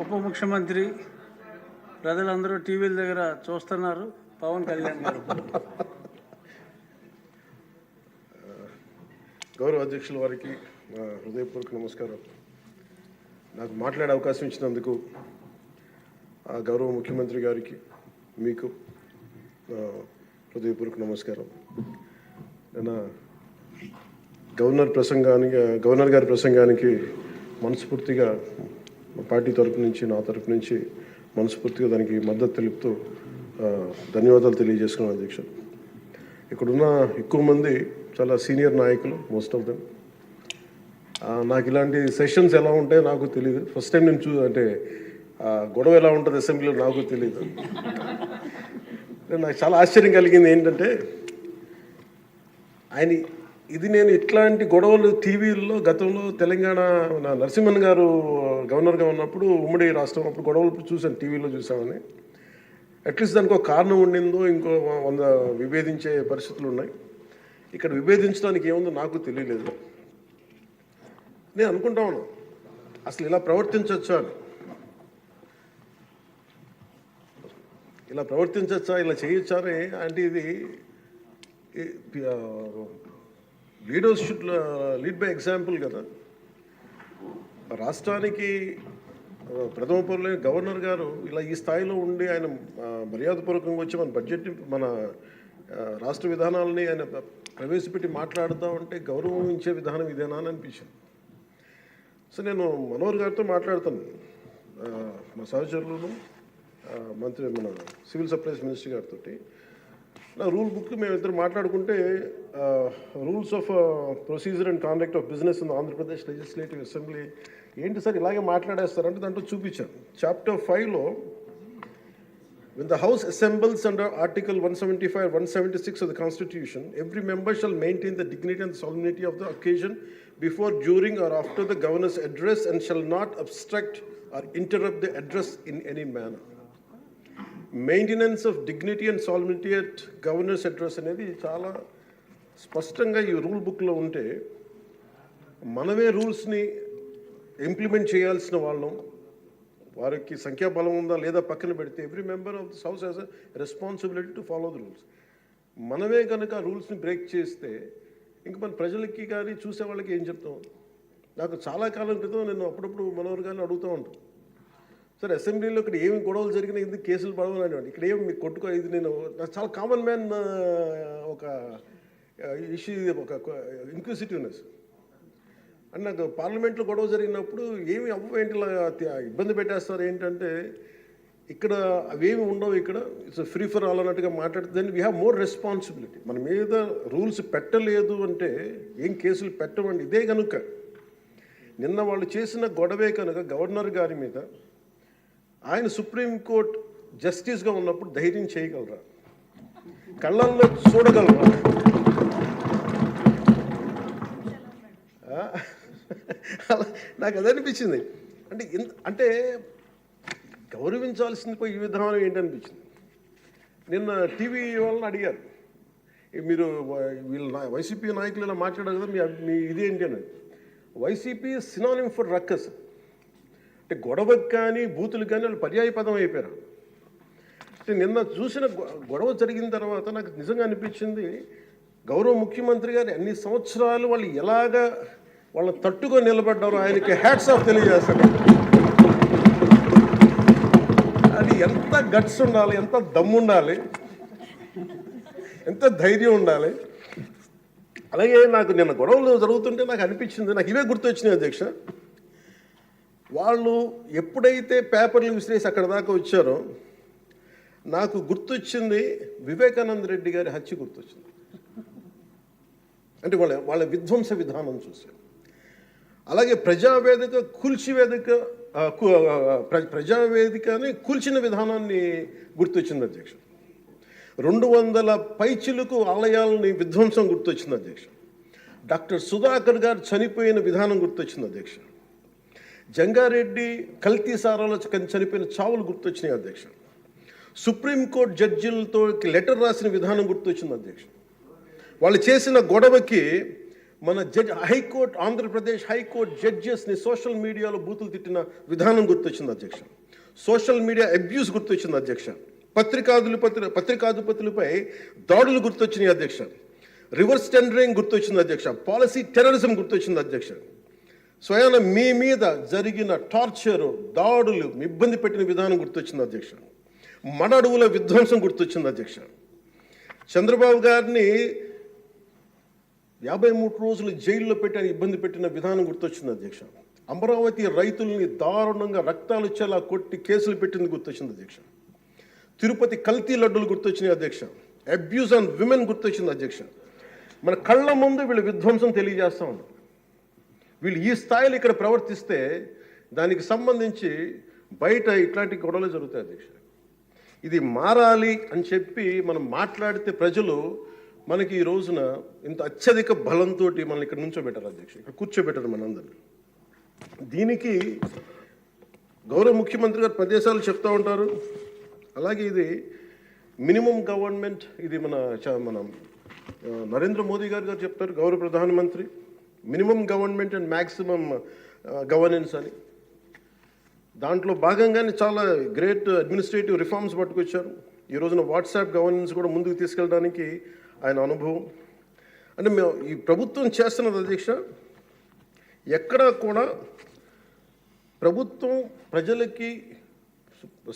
ఉప ముఖ్యమంత్రి ప్రజలందరూ టీవీల దగ్గర చూస్తున్నారు. పవన్ కళ్యాణ్ గారు గౌరవ అధ్యక్షుల వారికి హృదయపూర్వక నమస్కారం. నాకు మాట్లాడే అవకాశం ఇచ్చినందుకు గౌరవ ముఖ్యమంత్రి గారికి మీకు హృదయపూర్వక నమస్కారం. నేను గవర్నర్ గారి ప్రసంగానికి మనస్ఫూర్తిగా పార్టీ తరపు నుంచి నా తరపు నుంచి మనస్ఫూర్తిగా దానికి మద్దతు తెలుపుతూ ధన్యవాదాలు తెలియజేసుకున్నాను అధ్యక్షుడు. ఇక్కడున్న ఎక్కువ మంది చాలా సీనియర్ నాయకులు, మోస్ట్ ఆఫ్ దెమ్. నాకు ఇలాంటి సెషన్స్ ఎలా ఉంటాయో నాకు తెలియదు. ఫస్ట్ టైం నేను అంటే గొడవ ఎలా ఉంటుంది అసెంబ్లీలో నాకు తెలియదు. నాకు చాలా ఆశ్చర్యం కలిగింది ఏంటంటే నేను ఇట్లాంటి గొడవలు టీవీల్లో గతంలో తెలంగాణ నరసింహన్ గారు గవర్నర్గా ఉన్నప్పుడు ఉమ్మడి రాష్ట్రం అప్పుడు గొడవలు చూసాను, టీవీలో చూసామని. అట్లీస్ట్ దానికి ఒక కారణం ఉండిందో ఇంకో 100 విభేదించే పరిస్థితులు ఉన్నాయి. ఇక్కడ విభేదించడానికి ఏముందో నాకు తెలియలేదు. నేను అనుకుంటా ఉన్నాను అసలు ఇలా ప్రవర్తించవచ్చా అని, ఇలా చేయొచ్చా అని. అంటే ఇది leaders should lead by example కదా. రాష్ట్రానికి ప్రథమ పౌరులైన గవర్నర్ గారు ఇలా ఈ స్థాయిలో ఉండి ఆయన మర్యాదపూర్వకంగా వచ్చి మన బడ్జెట్, మన రాష్ట్ర విధానాలని ఆయన ప్రవేశపెట్టి మాట్లాడుతూ ఉంటే గౌరవించే విధానం ఇదేనా అని అనిపించింది. సో నేను మనోహర్ గారితో మాట్లాడుతాను, మా సహచరులను, మన సివిల్ సప్లైస్ మినిస్టర్ గారితో. నా రూల్ బుక్ మేమిద్దరు మాట్లాడుకుంటే rules of procedure and conduct of business in Andhra Pradesh legislative assembly ఏంటి సార్ ఇలాగే మాట్లాడేస్తారంటే దాంట్లో చూపించాను. చాప్టర్ 5లో when the house assembles under article 175 176 of the constitution, every member shall maintain the dignity and solemnity of the occasion before, during or after the governor's address and shall not obstruct or interrupt the address in any manner. Maintenance of dignity and solidity at governors address అనేది చాలా స్పష్టంగా ఈ rule బుక్లో ఉంటే మనమే రూల్స్ని implement చేయాల్సిన వాళ్ళం. వారికి సంఖ్యాబలం ఉందా లేదా పక్కన పెడితే every member of this house has a responsibility to follow the rules. మనమే కనుక రూల్స్ని బ్రేక్ చేస్తే ఇంక మన ప్రజలకి కానీ చూసే వాళ్ళకి ఏం చెప్తాం. నాకు చాలా కాలం క్రితం నేను అప్పుడప్పుడు మనోహర్ గారిని అడుగుతూ ఉంటాను, సార్ అసెంబ్లీలో ఇక్కడ ఏమి గొడవలు జరిగినా ఎందుకు కేసులు పడవని. ఇక్కడ ఏమి మీకు కొట్టుకో, ఇది నాకు చాలా కామన్ మ్యాన్ ఒక ఇష్యూ, ఒక ఇన్క్విజిటివ్నెస్. అండ్ నాకు పార్లమెంట్లో గొడవ జరిగినప్పుడు ఏమి ఏంటి ఇబ్బంది పెట్టేస్తారు ఏంటంటే ఇక్కడ అవేమి ఉండవు, ఇక్కడ ఇట్స్ ఫ్రీ ఫర్ ఆల్ అన్నట్టుగా మాట్లాడితే then we have more responsibility. మన మీద రూల్స్ పెట్టలేదు అంటే ఏం కేసులు పెట్టమండి. ఇదే కనుక నిన్న వాళ్ళు చేసిన గొడవే కనుక గవర్నర్ గారి మీద ఆయన సుప్రీంకోర్టు జస్టిస్గా ఉన్నప్పుడు ధైర్యం చేయగలరా, కళ్ళల్లో చూడగలరా? నాకు అది అనిపించింది. అంటే గౌరవించాల్సింది పోయి ఈ విధానం ఏంటనిపించింది. నిన్న టీవీ వాళ్ళని అడిగారు, మీరు వీళ్ళ వైసీపీ నాయకులు ఇలా మాట్లాడారు కదా, మీ ఇదేంటి అని. YCP synonym for ruckus. అంటే గొడవకు కానీ బూతులు కానీ వాళ్ళు పర్యాయ పదం అయిపోయారు. అంటే నిన్న చూసిన గొడవ జరిగిన తర్వాత నాకు నిజంగా అనిపించింది, గౌరవ ముఖ్యమంత్రి గారు అన్ని సంవత్సరాలు వాళ్ళు ఎలాగా వాళ్ళని తట్టుకొని నిలబడ్డారో ఆయనకి హ్యాట్స్ ఆఫ్ తెలియజేస్తాడు. అది ఎంత గట్స్ ఉండాలి, ఎంత దమ్ము ఉండాలి, ఎంత ధైర్యం ఉండాలి. అలాగే నాకు నిన్న గొడవలు జరుగుతుంటే నాకు అనిపించింది, నాకు ఇవే గుర్తొచ్చినాయి అధ్యక్ష. వాళ్ళు ఎప్పుడైతే పేపర్లు విసిరేసి అక్కడ దాకా వచ్చారో నాకు గుర్తొచ్చింది వివేకానంద రెడ్డి గారి హత్య గుర్తొచ్చింది. అంటే వాళ్ళ విధ్వంస విధానం చూశారు. అలాగే ప్రజావేదికని కూల్చిన విధానాన్ని గుర్తొచ్చింది అధ్యక్ష. 200 పైచిలకు ఆలయాలని విధ్వంసం గుర్తొచ్చింది అధ్యక్ష. డాక్టర్ సుధాకర్ గారు చనిపోయిన విధానం గుర్తొచ్చింది అధ్యక్ష. జంగారెడ్డి కల్తీ సారాలో చనిపోయిన చావులు గుర్తొచ్చినాయి అధ్యక్ష. సుప్రీంకోర్టు జడ్జిలతో లెటర్ రాసిన విధానం గుర్తొచ్చింది అధ్యక్ష. వాళ్ళు చేసిన గొడవకి మన హైకోర్టు, ఆంధ్రప్రదేశ్ హైకోర్టు జడ్జెస్ని సోషల్ మీడియాలో బూతులు తిట్టిన విధానం గుర్తొచ్చింది అధ్యక్ష. సోషల్ మీడియా అబ్యూస్ గుర్తొచ్చింది అధ్యక్ష. పత్రికాధిపతులపై దాడులు వచ్చినాయి అధ్యక్ష. రివర్స్ టెండరింగ్ గుర్తొచ్చింది అధ్యక్ష. పాలసీ టెర్రరిజం గుర్తొచ్చింది అధ్యక్ష. స్వయాన మీ మీద జరిగిన టార్చరు, దాడులు, ఇబ్బంది పెట్టిన విధానం గుర్తొచ్చింది అధ్యక్ష. మడ అడవుల విధ్వంసం గుర్తొచ్చింది అధ్యక్ష. చంద్రబాబు గారిని 53 రోజులు జైల్లో పెట్టి ఇబ్బంది పెట్టిన విధానం గుర్తొచ్చింది అధ్యక్ష. అమరావతి రైతుల్ని దారుణంగా రక్తాలు వచ్చేలా కొట్టి కేసులు పెట్టింది గుర్తొచ్చింది అధ్యక్ష. తిరుపతి కల్తీ లడ్డులు గుర్తొచ్చినాయి అధ్యక్ష. అబ్యూస్ ఆన్ విమెన్ గుర్తొచ్చింది అధ్యక్ష. మన కళ్ళ ముందు వీళ్ళు విధ్వంసం తెలియజేస్తూ ఉన్నారు. వీళ్ళు ఈ స్థాయిలో ఇక్కడ ప్రవర్తిస్తే దానికి సంబంధించి బయట ఇట్లాంటి గొడవలు జరుగుతాయి అధ్యక్ష. ఇది మారాలి అని చెప్పి మనం మాట్లాడితే ప్రజలు మనకి ఈ రోజున ఇంత అత్యధిక బలంతో మనల్ని ఇక్కడ నుంచోబెట్టారు అధ్యక్ష, ఇక్కడ కూర్చోబెట్టారు మనందరినీ. దీనికి గౌరవ ముఖ్యమంత్రి గారు ప్రదేశాలు చెప్తూ ఉంటారు. అలాగే ఇది మినిమం గవర్నమెంట్, ఇది మన నరేంద్ర మోదీ గారు చెప్తారు, గౌరవ ప్రధానమంత్రి, minimum government and maximum governance అని. దాంట్లో భాగంగానే చాలా గ్రేట్ అడ్మినిస్ట్రేటివ్ రిఫార్మ్స్ పట్టుకొచ్చారు. ఈ రోజున వాట్సాప్ గవర్నెన్స్ కూడా ముందుకు తీసుకెళ్ళడానికి ఆయన అనుభవం. అంటే మేము ఈ ప్రభుత్వం చేస్తున్నది అధ్యక్ష, ఎక్కడా కూడా ప్రభుత్వం ప్రజలకి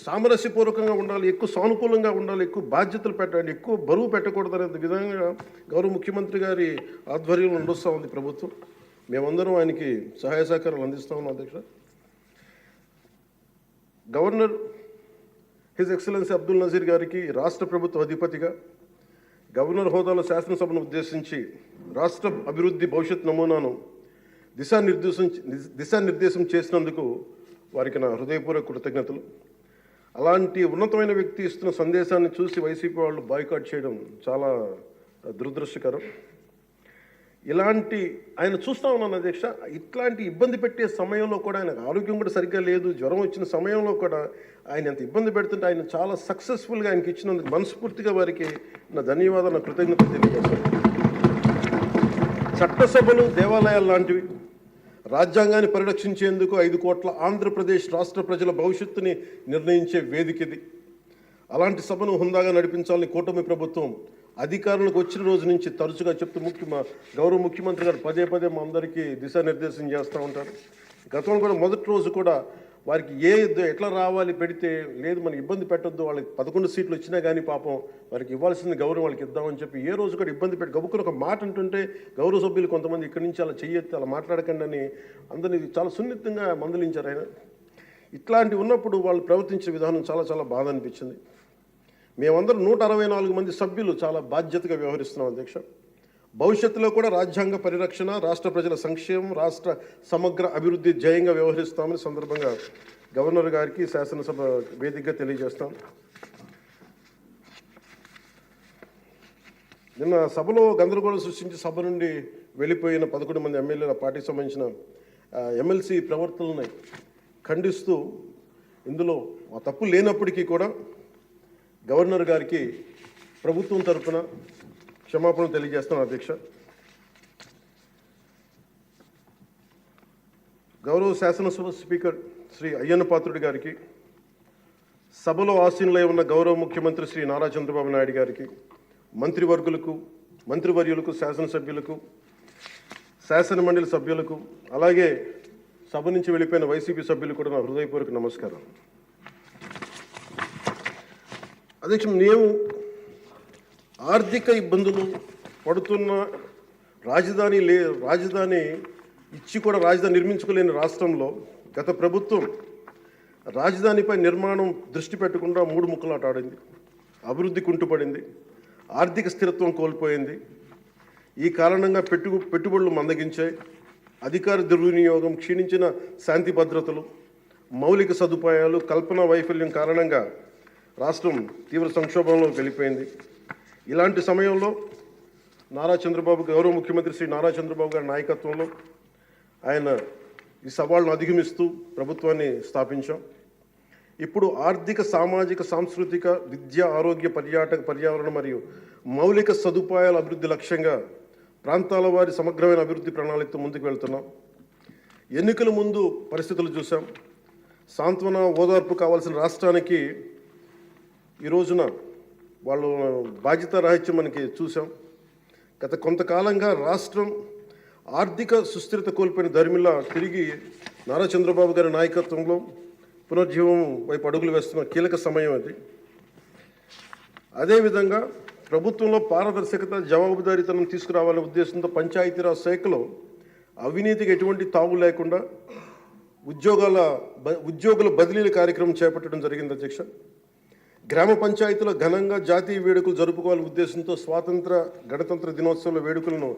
సామరస్యపూర్వకంగా ఉండాలి, ఎక్కువ సానుకూలంగా ఉండాలి, ఎక్కువ బాధ్యతలు పెట్టాలి, ఎక్కువ బరువు పెట్టకూడదు అనే విధంగా గౌరవ ముఖ్యమంత్రి గారి ఆధ్వర్యంలో నడుస్తూ ఉంది ప్రభుత్వం. మేమందరం ఆయనకి సహాయ సహకారాలు అందిస్తూ ఉన్నాం అధ్యక్ష. Governor his excellency Abdul Nazeer గారికి రాష్ట్ర ప్రభుత్వ అధిపతిగా గవర్నర్ హోదాలో శాసనసభను ఉద్దేశించి రాష్ట్ర అభివృద్ధి భవిష్యత్ నమూనాను దిశానిర్దేశం చేసినందుకు వారికి నా హృదయపూర్వక కృతజ్ఞతలు. అలాంటి ఉన్నతమైన వ్యక్తి ఇస్తున్న సందేశాన్ని చూసి వైసీపీ వాళ్ళు బాయ్కాట్ చేయడం చాలా దురదృష్టకరం. ఇలాంటి ఆయన చూస్తూ ఉన్నాను అధ్యక్ష. ఇట్లాంటి ఇబ్బంది పెట్టే సమయంలో కూడా ఆయనకు ఆరోగ్యం కూడా సరిగ్గా లేదు, జ్వరం వచ్చిన సమయంలో కూడా ఆయన ఎంత ఇబ్బంది పెడుతుంటే ఆయన చాలా సక్సెస్ఫుల్గా ఆయనకి ఇచ్చినందుకు మనస్ఫూర్తిగా వారికి నా ధన్యవాదాలు, నా కృతజ్ఞతలు తెలియజేస్తాను. చట్టసభలు, దేవాలయాలు లాంటివి రాజ్యాంగాన్ని పరిరక్షించేందుకు 5 కోట్ల ఆంధ్రప్రదేశ్ రాష్ట్ర ప్రజల భవిష్యత్తుని నిర్ణయించే వేదిక ఇది. అలాంటి సభను హుందాగా నడిపించాలని కూటమి ప్రభుత్వం అధికారులకు వచ్చిన రోజు నుంచి తరచుగా చెప్తూ గౌరవ ముఖ్యమంత్రి గారు పదే మా అందరికీ దిశానిర్దేశం చేస్తూ ఉంటారు. గతంలో కూడా మొదటి రోజు కూడా వారికి ఎట్లా రావాలి పెడితే లేదు మనం ఇబ్బంది పెట్టొద్దు, వాళ్ళకి 11 సీట్లు వచ్చినా కానీ పాపం వారికి ఇవ్వాల్సిన గౌరవం వాళ్ళకి ఇద్దామని చెప్పి ఏ రోజు కూడా ఇబ్బంది పెట్టి గబుక్కుని ఒక మాట అంటుంటే గౌరవ సభ్యులు కొంతమంది ఇక్కడి నుంచి అలా చెయ్యొద్దు, అలా మాట్లాడకండి అని అందరినీ చాలా సున్నితంగా మందలించారు ఆయన. ఇట్లాంటి ఉన్నప్పుడు వాళ్ళు ప్రవర్తించే విధానం చాలా బాధ అనిపించింది. మేమందరం 164 మంది సభ్యులు చాలా బాధ్యతగా వ్యవహరిస్తున్నాం అధ్యక్ష. భవిష్యత్తులో కూడా రాజ్యాంగ పరిరక్షణ, రాష్ట్ర ప్రజల సంక్షేమం, రాష్ట్ర సమగ్ర అభివృద్ధి ధ్యేయంగా వ్యవహరిస్తామని సందర్భంగా గవర్నర్ గారికి శాసనసభ వేదికగా తెలియజేస్తాం. నిన్న సభలో గందరగోళం సృష్టించి సభ నుండి వెళ్ళిపోయిన 11 మంది ఎమ్మెల్యేల పార్టీకి సంబంధించిన ఎమ్మెల్సీ ప్రవర్తనని ఖండిస్తూ ఇందులో ఆ తప్పు లేనప్పటికీ కూడా గవర్నర్ గారికి ప్రభుత్వం తరఫున క్షమాపణ తెలియజేస్తాను అధ్యక్ష. గౌరవ శాసనసభ స్పీకర్ శ్రీ అయ్యన్న పాత్రుడి గారికి, సభలో ఆసీనులై ఉన్న గౌరవ ముఖ్యమంత్రి శ్రీ నారా చంద్రబాబు నాయుడు గారికి, మంత్రివర్యులకు, శాసనసభ్యులకు, శాసనమండలి సభ్యులకు, అలాగే సభ నుంచి వెళ్ళిపోయిన వైసీపీ సభ్యులకు కూడా నా హృదయపూర్వక నమస్కారం. అధ్యక్ష, మేము ఆర్థిక ఇబ్బందులు పడుతున్న రాజధాని ఇచ్చి కూడా రాజధాని నిర్మించుకోలేని రాష్ట్రంలో గత ప్రభుత్వం రాజధానిపై నిర్మాణం దృష్టి పెట్టకుండా 3 ముక్కలాట ఆడింది. అభివృద్ధి కుంటుపడింది, ఆర్థిక స్థిరత్వం కోల్పోయింది. ఈ కారణంగా పెట్టుబడులు మందగించాయి, అధికార దుర్వినియోగం, క్షీణించిన శాంతి భద్రతలు, మౌలిక సదుపాయాలు, కల్పన వైఫల్యం కారణంగా రాష్ట్రం తీవ్ర సంక్షోభంలోకి వెళ్ళిపోయింది. ఇలాంటి సమయంలో గౌరవ ముఖ్యమంత్రి శ్రీ నారా చంద్రబాబు గారి నాయకత్వంలో ఆయన ఈ సవాళ్ళను అధిగమిస్తూ ప్రభుత్వాన్ని స్థాపించాం. ఇప్పుడు ఆర్థిక, సామాజిక, సాంస్కృతిక, విద్య, ఆరోగ్య, పర్యాటక, పర్యావరణ మరియు మౌలిక సదుపాయాల అభివృద్ధి లక్ష్యంగా ప్రాంతాల వారి సమగ్రమైన అభివృద్ధి ప్రణాళికతో ముందుకు వెళ్తున్నాం. ఎన్నికల ముందు పరిస్థితులు చూసాం. సాంత్వన ఓదార్పు కావాల్సిన రాష్ట్రానికి ఈ రోజున వాళ్ళు బాధ్యతారాహిత్యం మనకి చూసాం. గత కొంతకాలంగా రాష్ట్రం ఆర్థిక సుస్థిరత కోల్పోయిన ధర్మిలా తిరిగి నారా చంద్రబాబు గారి నాయకత్వంలో పునర్జీవం వైపు అడుగులు వేస్తున్న కీలక సమయం అది. అదేవిధంగా ప్రభుత్వంలో పారదర్శకత, జవాబుదారీతనం తీసుకురావాలనే ఉద్దేశంతో పంచాయతీరాజ్ శాఖలో అవినీతికి ఎటువంటి తావు లేకుండా ఉద్యోగుల బదిలీల కార్యక్రమం చేపట్టడం జరిగింది అధ్యక్ష. గ్రామ పంచాయతీలో ఘనంగా జాతీయ వేడుకలు జరుపుకోవాలనే ఉద్దేశంతో స్వాతంత్ర గణతంత్ర దినోత్సవాల వేడుకలను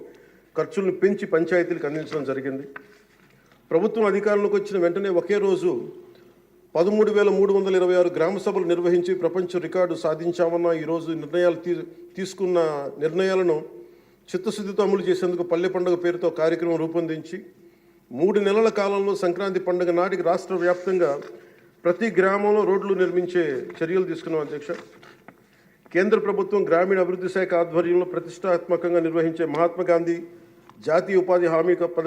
ఖర్చులను పెంచి పంచాయతీలకు అందించడం జరిగింది. ప్రభుత్వం అధికారంలోకి వచ్చిన వెంటనే ఒకే రోజు 13,326 గ్రామ సభలు నిర్వహించి ప్రపంచ రికార్డు సాధించామన్న ఈరోజు తీసుకున్న నిర్ణయాలను చిత్తశుద్ధితో అమలు చేసేందుకు పల్లె పండుగ పేరుతో కార్యక్రమం రూపొందించి 3 నెలల కాలంలో సంక్రాంతి పండుగ నాటికి రాష్ట్ర వ్యాప్తంగా ప్రతి గ్రామంలో రోడ్లు నిర్మించే చర్యలు తీసుకున్నాం అధ్యక్ష. కేంద్ర ప్రభుత్వం గ్రామీణ అభివృద్ధి శాఖ ఆధ్వర్యంలో ప్రతిష్టాత్మకంగా నిర్వహించే మహాత్మా గాంధీ జాతీయ ఉపాధి హామీ పథకం